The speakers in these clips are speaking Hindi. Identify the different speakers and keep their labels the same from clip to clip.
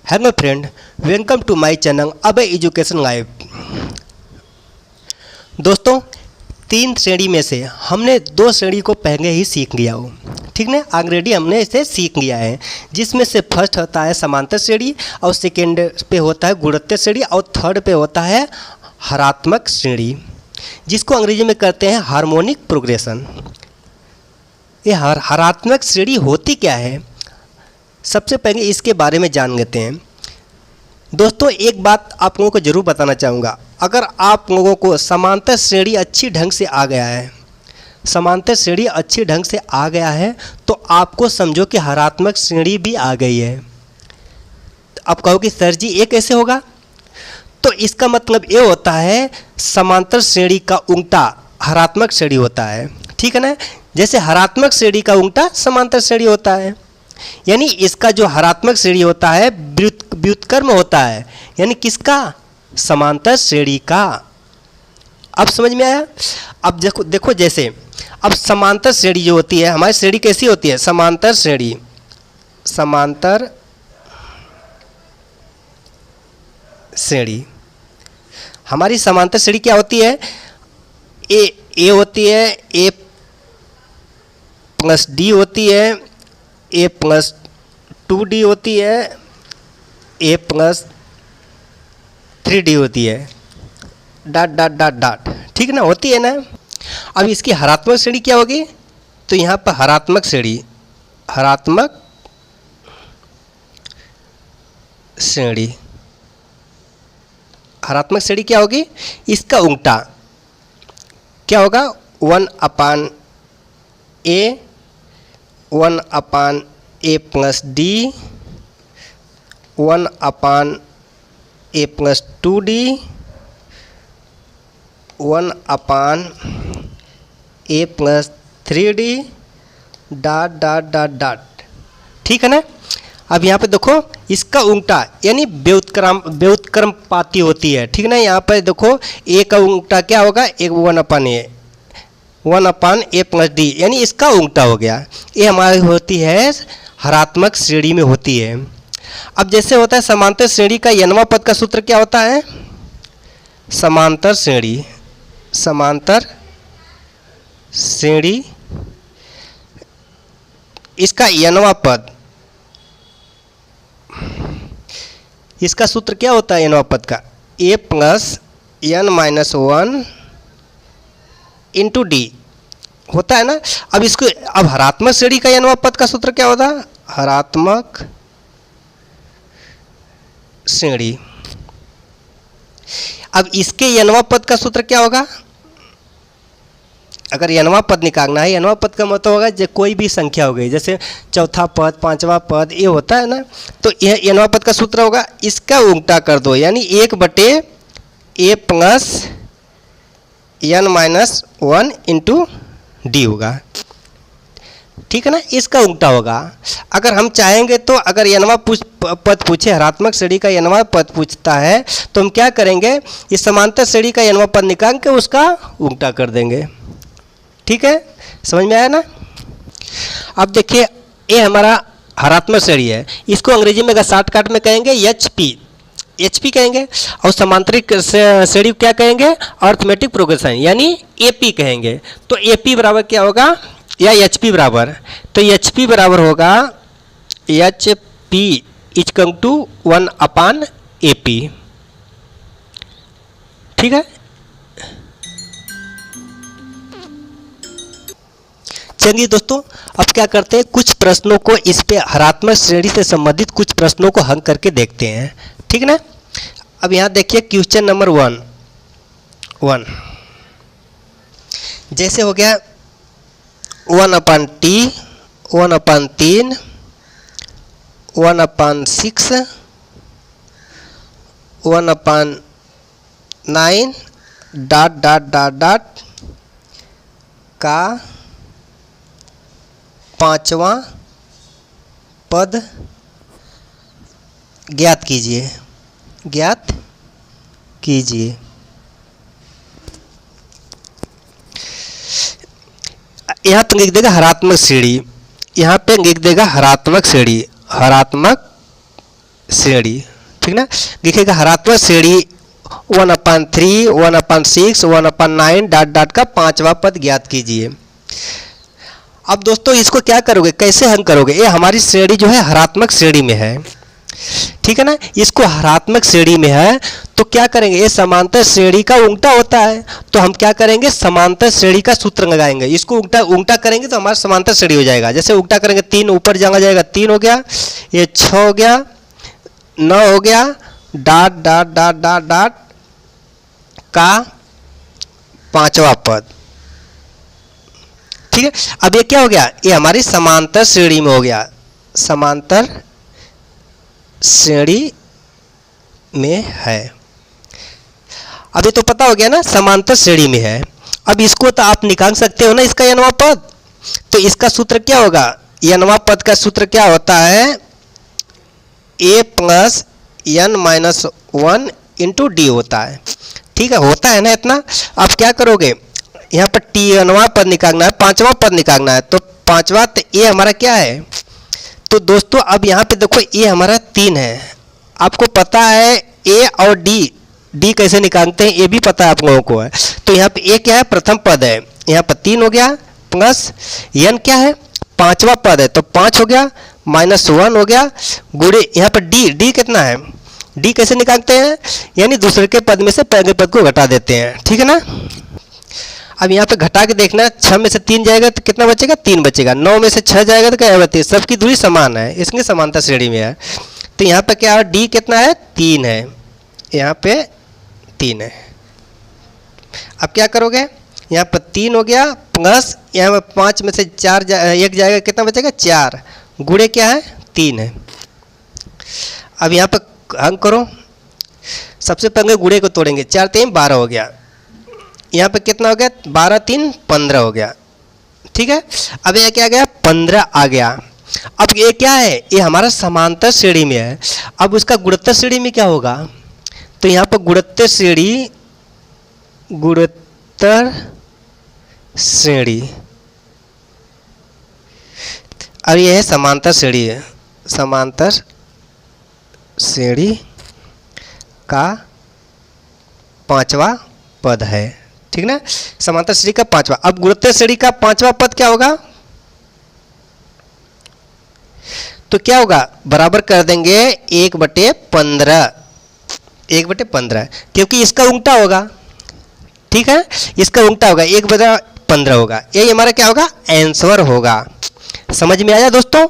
Speaker 1: Hello friend, welcome to my channel Abhay education live. दोस्तों, 3 श्रेणी में से हमने 2 श्रेणी को पहले ही सीख लिया हो, ठीक ना। ऑलरेडी हमने इसे सीख लिया है, जिसमें से फर्स्ट होता है समांतर श्रेणी और सेकेंड पे होता है गुणोत्तर श्रेणी और थर्ड पे होता है हरात्मक श्रेणी, जिसको अंग्रेजी में कहते हैं हार्मोनिक प्रोग्रेशन। ये हरात्मक श्रेणी होती क्या है, सबसे पहले इसके बारे में जान लेते हैं। दोस्तों, एक बात आप लोगों को ज़रूर बताना चाहूँगा, अगर आप लोगों को समांतर श्रेणी अच्छी ढंग से आ गया है, समांतर श्रेणी अच्छी ढंग से आ गया है, तो आपको समझो कि हरात्मक श्रेणी भी आ गई है। आप कहो कि सर जी ये कैसे होगा, तो इसका मतलब ये होता है समांतर श्रेणी का उल्टा हरात्मक श्रेणी होता है, ठीक है ना। जैसे हरात्मक श्रेणी का उल्टा समांतर श्रेणी होता है, यानी इसका जो हरात्मक श्रेणी होता है व्युत्क्रम होता है, यानी किसका, समांतर श्रेणी का। अब समझ में आया। अब देखो जैसे अब समांतर श्रेणी जो होती है, हमारी श्रेणी कैसी होती है, समांतर श्रेणी, समांतर श्रेणी हमारी समांतर श्रेणी क्या होती है, ए होती है, ए प्लस डी होती है, ए प्लस 2d होती है, ए प्लस 3d होती है, डॉट डॉट डॉट डॉट, ठीक ना, होती है ना। अब इसकी हरात्मक श्रेणी क्या होगी, तो यहाँ पर हरात्मक श्रेणी, हरात्मक श्रेणी, हरात्मक श्रेणी क्या होगी, इसका उल्टा क्या होगा, 1/a 1/a plus D 1/a plus 2d 1/a plus 3d dot dot dot dot, ठीक है ना। अब यहाँ पे देखो इसका उल्टा यानी व्युत्क्रमपाती होती है, ठीक ना। यहाँ पर देखो a का उल्टा क्या होगा, 1/a प्लस डी, यानी इसका उल्टा हो गया। ये हमारी होती है हरात्मक श्रेणी में होती है। अब जैसे होता है समांतर श्रेणी का n वां पद का सूत्र क्या होता है, समांतर श्रेणी, समांतर श्रेणी इसका n वां पद, इसका सूत्र क्या होता है n वां पद का, a plus n-1 into D होता है ना। अब इसको अब हरात्मक श्रेणी का n वां पद का सूत्र क्या होता है, हरात्मक श्रेणी। अब इसके n वां पद का सूत्र क्या होगा, अगर n वां पद निकालना है, n वां पद का मतलब होगा जो कोई भी संख्या हो गई, जैसे चौथा पद, 5वां पद, ये होता है ना, तो यह n वां पद का सूत्र होगा, इसका उल्टा कर दो, यानी 1/a plus n-1 into D होगा, ठीक है ना, इसका उल्टा होगा। अगर हम चाहेंगे तो अगर n वां पद पूछे, हरात्मक श्रेणी का n वां पद पूछता है, तो हम क्या करेंगे, इस समांतर श्रेणी का n वां पद निकाल के उसका उल्टा कर देंगे, ठीक है, समझ में आया ना। अब देखिए ये हमारा हरात्मक श्रेणी है, इसको अंग्रेजी में अगर शॉर्टकट में कहेंगे HP कहेंगे, और समांतरिक श्रेणी क्या कहेंगे, अर्थमेटिक प्रोग्रेशन, यानी AP कहेंगे। तो AP बराबर क्या होगा, या HP बराबर, तो HP बराबर होगा HP इक्वल टू 1/AP, ठीक है। चलिए दोस्तों, अब क्या करते हैं, कुछ प्रश्नों को इस पे हरात्मक श्रेणी से संबंधित कुछ प्रश्नों को हल करके देखते हैं, ठीक ना। अब यहाँ देखिए क्वेश्चन नंबर 1 जैसे हो गया 1/t 1/3 1/6 1/9 dot dot dot dot का 5वां पद ज्ञात कीजिए, ज्ञात कीजिए। यहाँ पे लिख देगा हरात्मक श्रेणी, यहाँ पे लिख देगा हरात्मक श्रेणी, हरात्मक श्रेणी, ठीक ना। लिखेगा हरात्मक श्रेणी 1/3, 1/6, 1/9 डॉट डॉट का पांचवा पद ज्ञात कीजिए। अब दोस्तों इसको क्या करोगे, कैसे हल करोगे? ये हमारी श्रेणी जो है हरात्मक श्रेणी में है, ठीक है ना। इसको हरात्मक श्रेणी में है तो क्या करेंगे, ये समांतर श्रेणी का उल्टा होता है, तो हम क्या करेंगे, समांतर श्रेणी का सूत्र लगाएंगे। इसको उल्टा उल्टा करेंगे तो हमारा समांतर श्रेणी हो जाएगा। जैसे उल्टा करेंगे 3 ऊपर जाएगा 3 हो गया, ये 6 हो गया, 9 हो गया, dot dot dot dot dot का पांचवा पद, ठीक है। अब ये क्या हो गया, ये हमारी समांतर श्रेणी में हो गया, समांतर श्रेणी में है। अब ये तो पता हो गया ना समांतर श्रेणी में है। अब इसको तो आप निकाल सकते हो ना, इसका n वां पद। तो इसका सूत्र क्या होगा, n वां पद का सूत्र क्या होता है, a plus n minus 1 into D होता है, ठीक है, होता है ना इतना। अब क्या करोगे, यहाँ पर n वां पद निकालना है, पांचवा पद निकालना है, तो पांचवा तो ये हमारा क्या है। तो दोस्तों अब यहाँ पे देखो ये हमारा 3 है, आपको पता है ए और डी कैसे निकालते हैं ये भी पता है आप लोगों को है। तो यहाँ पे ए क्या है, प्रथम पद है, यहाँ पर 3 हो गया, प्लस n क्या है, पांचवा पद है तो 5 हो गया, माइनस 1 हो गया, गुणे यहाँ पर डी कितना है, डी कैसे निकालते हैं, यानी दूसरे के पद में से पहले पद को घटा देते हैं, ठीक है ना। अब यहाँ पे घटा के देखना, 6 में से 3 जाएगा तो कितना बचेगा, 3 बचेगा, 9 में से 6 जाएगा तो क्या है, सबकी दूरी समान है, इसलिए समांतर श्रेणी में है। तो यहाँ पे क्या है, डी कितना है, 3 है, यहाँ पे 3 है। अब क्या करोगे, यहाँ पर 3 हो गया, प्लस यहाँ पर 5 में से 4 1 जाएगा, कितना बचेगा, 4, गुणे क्या है, 3 है। अब यहाँ पर अंक करो, सबसे पहले गुणे को तोड़ेंगे, 4 3 12 हो गया, यहाँ पे कितना हो गया, 12 3 15 हो गया, ठीक है। अब यह क्या आ गया, 15 आ गया। अब ये क्या है, ये हमारा समांतर श्रेणी में है। अब उसका गुणोत्तर श्रेणी में क्या होगा, तो यहाँ पर गुणोत्तर श्रेणी, गुणोत्तर श्रेणी, और यह है समांतर श्रेणी है, समांतर श्रेणी का पांचवा पद है, ठीक ना, समांतर श्रेणी का पांचवा। अब गुणोत्तर श्रेणी का पांचवा पद क्या होगा, तो क्या होगा, बराबर कर देंगे 1/15, 1/15, क्योंकि इसका उल्टा होगा, ठीक है, इसका उल्टा होगा, 1/15 होगा, यही हमारा क्या होगा, आंसर होगा। समझ में आया दोस्तों।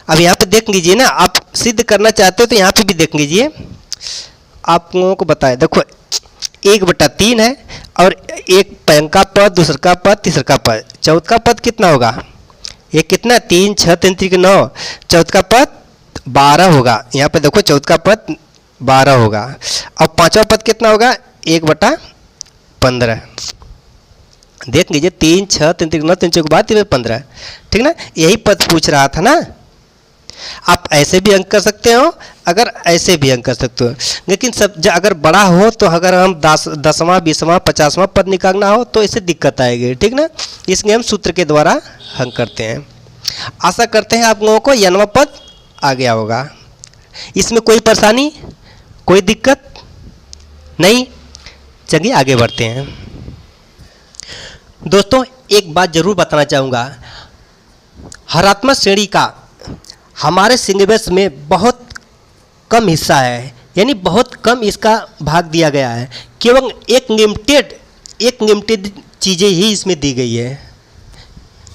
Speaker 1: अब यहाँ पे देख लीजिए ना, आप सिद्ध करना चाहते हो तो यहाँ पे भी देख लीजिए, आप लोगों को बताए, देखो 1/3 है, और एक पहला का पद, दूसरा का पद, तीसरा का पद, चौथा का पद कितना होगा, ये कितना, 3 6 3 3 9, चौथा का पद 12 होगा, यहाँ पे देखो चौथा का पद 12 होगा। अब पांचवा पद कितना होगा, 1/15, देख लीजिए 3 6 3 3 9 3 4 12 15, ठीक ना, यही पद पूछ रहा था ना। आप ऐसे भी अंक कर सकते हो, अगर ऐसे भी अंक कर सकते हो, लेकिन सब अगर बड़ा हो तो अगर हम 10वां 20वां 50वां पद निकालना हो तो इससे दिक्कत आएगी, ठीक ना, इसलिए हम सूत्र के द्वारा अंक करते हैं। आशा करते हैं आप लोगों को n वां पद आ गया होगा, इसमें कोई परेशानी, कोई दिक्कत नहीं। चलिए आगे बढ़ते हैं। दोस्तों एक बात जरूर बताना चाहूँगा, हरात्मक श्रेणी का हमारे सिलेबस में बहुत कम हिस्सा है, यानी बहुत कम इसका भाग दिया गया है, केवल एक लिमिटेड चीज़ें ही इसमें दी गई है,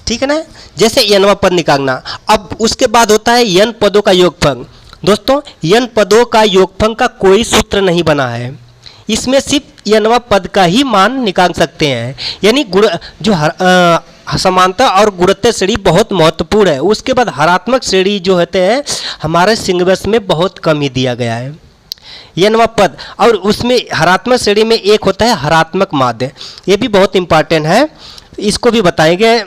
Speaker 1: ठीक है ना। जैसे n वां पद निकालना, अब उसके बाद होता है n पदों का योगफल। दोस्तों n पदों का योगफल का कोई सूत्र नहीं बना है, इसमें सिर्फ n वां पद का ही मान निकाल सकते हैं, यानी जो समांतर और गुणोत्तर श्रेणी बहुत महत्वपूर्ण है। उसके बाद हरात्मक श्रेणी जो होते हैं हमारे सिलेबस में बहुत कम ही दिया गया है n वां पद, और उसमें हरात्मक श्रेणी में एक होता है हरात्मक माध्य, ये भी बहुत इंपॉर्टेंट है, इसको भी बताएंगे।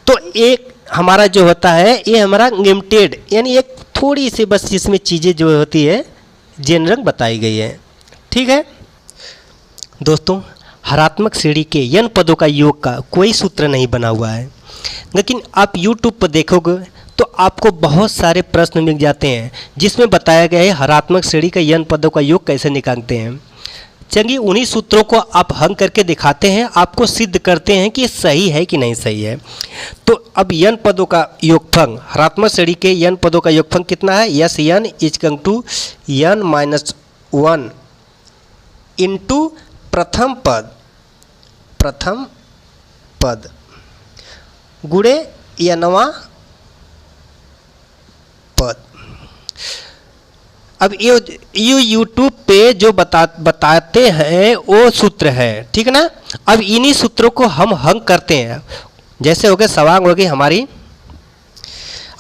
Speaker 1: तो एक हमारा जो होता है ये हमारा लिमिटेड, यानी एक थोड़ी सी बस इसमें चीज़ें जो होती है जनरल बताई गई है, ठीक है। दोस्तों हरात्मक श्रेणी के n पदों का योग का कोई सूत्र नहीं बना हुआ है, लेकिन आप YouTube पर देखोगे तो आपको बहुत सारे प्रश्न मिल जाते हैं जिसमें बताया गया है हरात्मक श्रेणी का n पदों का योग कैसे निकालते हैं। चलिए उन्हीं सूत्रों को आप हल करके दिखाते हैं, आपको सिद्ध करते हैं कि सही है कि नहीं सही है। तो अब n पदों का योगफल, हरात्मक श्रेणी के n पदों का योगफल कितना है? Yes n equal to n-1 into प्रथम पद गुणे nवां पद। अब ये यूट्यूब पे जो बताते हैं वो सूत्र है, ठीक है ना। अब इन्हीं सूत्रों को हम हल करते हैं। जैसे हो गए सवांग हो गई हमारी,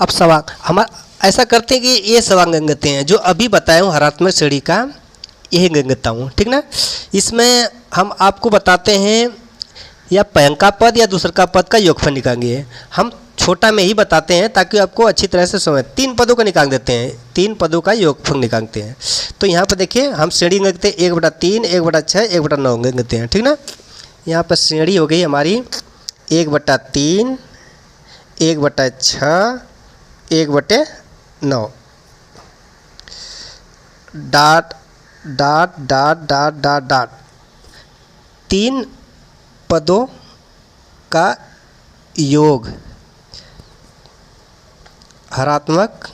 Speaker 1: अब सवांग हमारा ऐसा करते हैं कि ये सवांग गंगते हैं जो अभी बताया हूँ हरात्मक श्रेणी का, यही गंगता हूँ, ठीक ना। इसमें हम आपको बताते हैं या पहला का पद या दूसरा का पद का योगफल निकालेंगे। हम छोटा में ही बताते हैं ताकि आपको अच्छी तरह से समझ। 3 पदों का निकाल देते हैं, 3 पदों का योगफल निकालते हैं। तो यहाँ पर देखिए हम श्रेणी गंगते हैं 1/3, 1/6, 1/9 गंगते हैं, ठीक ना। यहाँ पर श्रेणी हो गई हमारी 1/3, 1/6, 1/9 dot dot dot dot dot dot 3 पदों का योग हरात्मक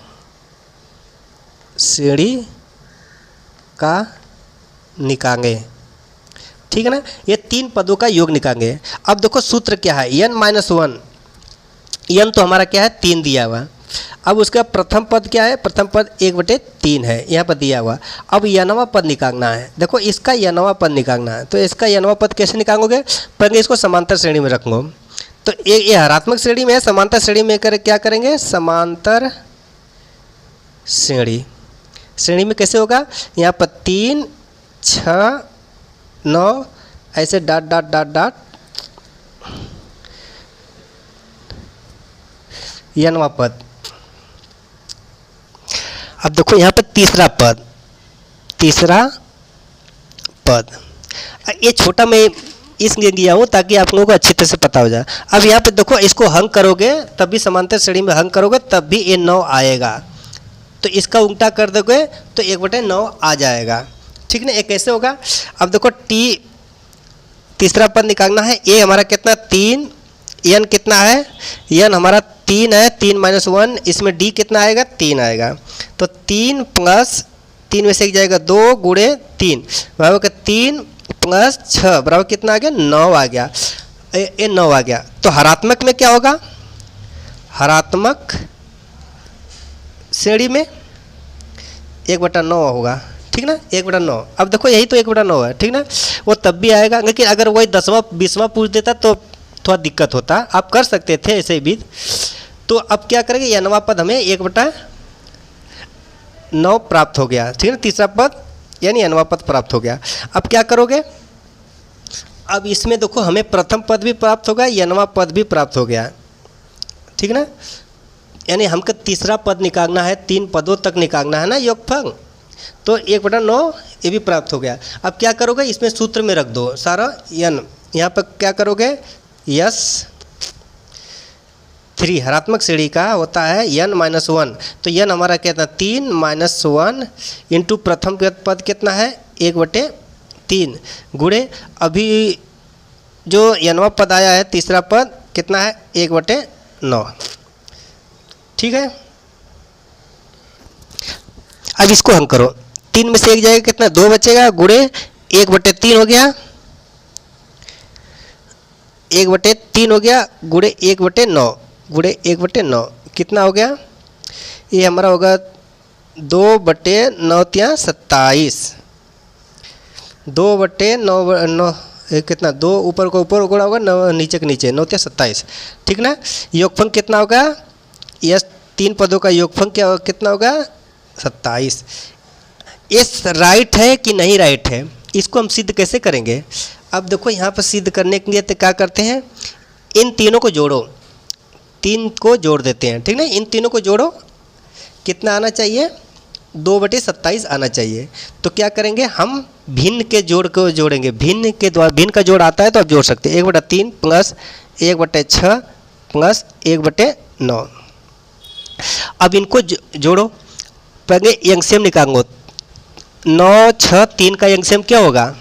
Speaker 1: श्रेणी का निकालेंगे, ठीक है ना। ये 3 पदों का योग निकालेंगे। अब देखो सूत्र क्या है, n-1, n तो हमारा क्या है 3 दिया हुआ। अब उसका प्रथम पद क्या है? प्रथम पद 1/3 है, यहाँ पर दिया हुआ। अब nवां पद निकालना है। देखो इसका nवां पद निकालना है, तो इसका nवां पद कैसे निकालोगे? पहले इसको समांतर श्रेणी में रख लो। तो ये हरात्मक श्रेणी में है, समांतर श्रेणी में क्या करेंगे? समांतर श्रेणी में कैसे होगा? यहाँ पर 3, 6, 9 ऐसे डॉट डॉट डॉट डॉट nवां पद। अब देखो यहाँ पर तीसरा पद, ये छोटा मैं इसलिए लिया हूँ ताकि आप लोगों को अच्छी तरह से पता हो जाए। अब यहाँ पे देखो इसको हल करोगे तब भी समांतर श्रेणी में हल करोगे तब भी ये 9 आएगा। तो इसका उल्टा कर दोगे तो 1/9 आ जाएगा, ठीक ना। ये कैसे होगा? अब देखो तीसरा पद निकालना है। ए हमारा कितना 3, n कितना है? n हमारा 3 है, 3 - 1, इसमें d कितना आएगा? 3 आएगा। तो 3 + 3 में से एक जाएगा 2 गुणे 3 बराबर 3 + 6 बराबर कितना आ गया? 9 आ गया। ये 9 आ गया। तो हरात्मक में क्या होगा? हरात्मक श्रेणी में 1/9 होगा, ठीक ना। 1/9। अब देखो यही तो 1/9 है, ठीक ना। वो तब भी आएगा, लेकिन अगर वही 10वां 20वां पूछ देता तो थोड़ा दिक्कत होता। आप कर सकते थे ऐसे भी। तो अब क्या करेंगे? nवां पद हमें 1/9 प्राप्त हो गया, ठीक है ना। तीसरा पद यानी nवां पद प्राप्त हो गया। अब क्या करोगे? अब इसमें देखो हमें प्रथम पद भी प्राप्त हो गया, nवां पद भी प्राप्त हो गया, ठीक ना। यानी हमको तीसरा पद निकालना है, 3 पदों तक निकालना है ना योगफल। तो 1/9 ये भी प्राप्त हो गया। अब क्या करोगे? इसमें सूत्र में रख दो सारा n। यहाँ पर क्या करोगे? यस 3 हरात्मक श्रेणी का होता है n-1। तो n हमारा कितना? 3 - 1 इंटू प्रथम पद कितना है? 1/3 गुणे अभी जो nवां पद आया है तीसरा पद कितना है? 1/9, ठीक है। अब इसको हम करो, 3 में से एक जाएगा कितना? 2 बचेगा गुणे 1/3 हो गया, 1/3 हो गया गुणे 1/9 गुणे 1/9 कितना हो गया? ये हमारा होगा 2/9 × 27, 2/9 कितना? 2 ऊपर को ऊपर गुणा होगा, 9 नीचे के नीचे, 9 × 27, ठीक ना। योगफल कितना होगा? यस 3 पदों का योगफल क्या कितना होगा? 27। ये राइट है कि नहीं राइट है, इसको हम सिद्ध कैसे करेंगे? अब देखो यहाँ पर सिद्ध करने के लिए तो क्या करते हैं? इन तीनों को जोड़ो, 3 को जोड़ देते हैं, ठीक ना। इन तीनों को जोड़ो, कितना आना चाहिए? 2/27 आना चाहिए। तो क्या करेंगे? हम भिन्न के जोड़ को जोड़ेंगे, भिन्न के द्वारा। भिन्न का जोड़ आता है तो आप जोड़ सकते हैं। 1/3 + 1/6 + 1/9 अब इनको जोड़ो, पहले एलसीएम निकालो। 9, 6, 3 का एलसीएम क्या होगा?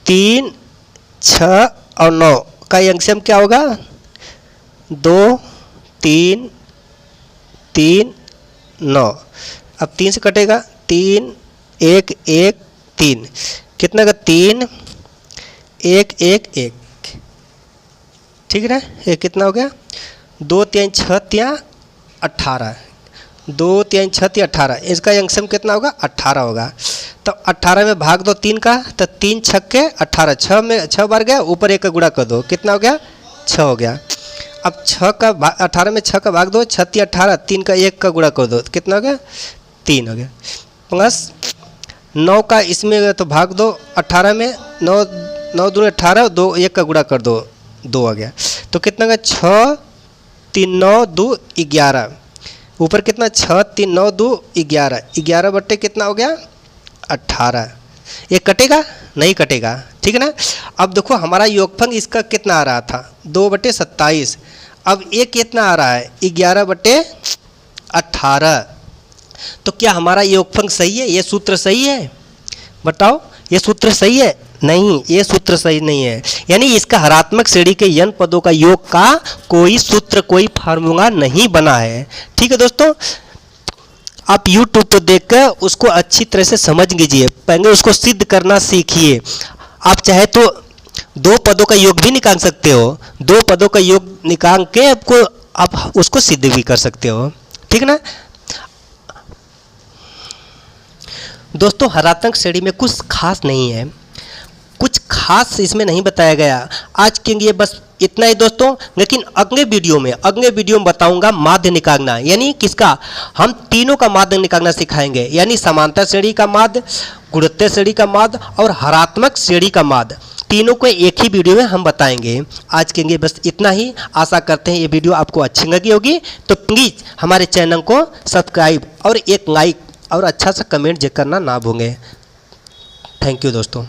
Speaker 1: 3, 6 और 9 का एलसीएम क्या होगा? 2, 3, 3, 9। अब 3 से कटेगा, 3, 1, 1, 3, कितना का? 3, 1, 1, 1, ठीक है ना? ये कितना हो गया? 2, 3, 6, 3, 18, 2, 3, 6, 3, 18। इसका एलसीएम कितना होगा? 18 होगा। तो 18 में भाग दो 3 का, तो 3 छक्के 18, 6 में 6 बार गया, ऊपर 1 का गुणा कर दो, कितना हो गया? 6 हो गया। अब 18 में 6 का भाग दो, 6, 3, 18, 3 का 1 का गुणा कर दो, कितना हो गया? 3 हो गया। प्लस 9 का इसमें तो भाग दो 18 में, 9 दूनी 18, 2 1 का गुणा कर दो, 2 आ गया। तो कितना का? 6, 3, 9, 2, 11, ऊपर कितना? 6, 3, 9, 2, 11, 11 बट्टे कितना हो गया? 18। ये कटेगा? नहीं कटेगा, ठीक है ना? अब देखो हमारा योगफल इसका कितना आ रहा था? 2/27। अब ये कितना आ रहा है? 11/18। तो क्या हमारा योगफल सही है? ये सूत्र सही है? बताओ, ये सूत्र सही है? नहीं, ये सूत्र सही नहीं है। यानी इसका हरात्मक श्रेणी के n पदों का योग का कोई सूत्र, कोई फार्मूला नहीं बना है। ठीक है दोस्तों, आप YouTube पर देखकर उसको अच्छी तरह से समझ लीजिए, पहले उसको सिद्ध करना सीखिए। आप चाहे तो 2 पदों का योग भी निकाल सकते हो, 2 पदों का योग निकाल के आप उसको सिद्ध भी कर सकते हो, ठीक ना? दोस्तों हरात्मक श्रेणी में कुछ खास नहीं है, कुछ खास इसमें नहीं बताया गया। आज के लिए बस इतना ही दोस्तों, लेकिन अगले वीडियो में बताऊंगा माध्य निकालना, यानी किसका? हम तीनों का माध्य निकालना सिखाएंगे, यानी समांतर श्रेणी का माध्य, गुणोत्तर श्रेणी का माध्य और हरात्मक श्रेणी का माध्य, तीनों को एक ही वीडियो में हम बताएंगे। आज के लिए बस इतना ही। आशा करते हैं ये वीडियो आपको अच्छी लगी होगी, तो प्लीज़ हमारे चैनल को सब्सक्राइब और एक लाइक और अच्छा सा कमेंट करना ना भूलें। थैंक यू दोस्तों।